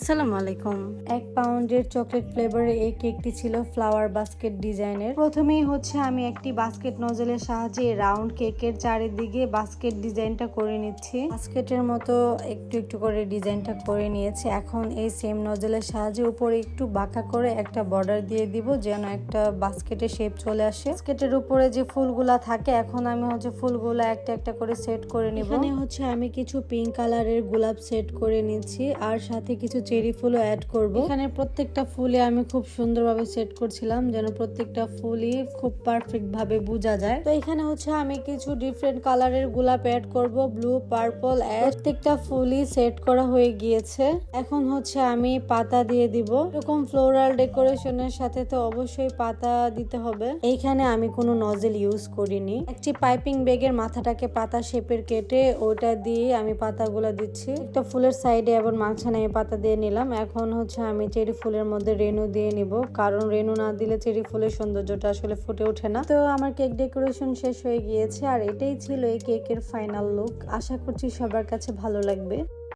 আসসালামু আলাইকুম। 1 পাউন্ডের চকলেট ফ্লেভারের এই কেকটি ছিল ফ্লাওয়ার বাস্কেট ডিজাইনের। প্রথমেই আমি একটি বাস্কেট নজলের সাহায্যে রাউন্ড কেকের চারিদিকে বাস্কেট ডিজাইনটা করে নিচ্ছি। বাস্কেটের মতো একটু একটু করে ডিজাইনটা করে নিয়েছি। এখন এই সেম নজলের সাহায্যে উপরে একটু বাঁকা করে একটা বর্ডার দিয়ে দিব, যেন একটা বাস্কেটের শেপ চলে আসে। বাস্কেটের উপরে যে ফুলগুলা থাকে, এখন আমি ফুলগুলা একটা একটা করে সেট করে নিব। এখানে আমি কিছু পিঙ্ক কালারের গোলাপ সেট করে নিচ্ছি, আর সাথে কিছু চেরি ফুলও অ্যাড করব। এখানে প্রত্যেকটা ফুলে আমি খুব সুন্দরভাবে সেট করছিলাম, যেন প্রত্যেকটা ফুলই খুব পারফেক্ট ভাবে বোঝা যায়। তো এখানে আমি কিছু ডিফারেন্ট কালারের গোলাপ অ্যাড করব, ব্লু, পার্পল। প্রত্যেকটা ফুলই সেট করা হয়ে গিয়েছে। এখন আমি পাতা দিয়ে দিব। এরকম ফ্লোরাল ডেকোরেশনের সাথে তো অবশ্যই পাতা দিতে হবে। এইখানে আমি কোনো নজেল ইউজ করিনি। একটি পাইপিং ব্যাগের মাথাটাকে পাতা শেপের কেটে ওটা দিয়ে আমি পাতাগুলো দিচ্ছি। একটা ফুলের সাইডে এবং মাঝখানে আমি পাতা দিয়ে নিলাম। এখন আমি চেরি ফুলের মধ্যে রেনু দিয়ে নিব, কারণ রেনু না দিলে চেরি ফুলের সৌন্দর্যটা আসলে ফুটে ওঠে না। তো আমার কেক ডেকোরেশন শেষ হয়ে গিয়েছে, আর এটাই ছিল এই কেকের ফাইনাল লুক। আশা করছি সবার কাছে ভালো লাগবে।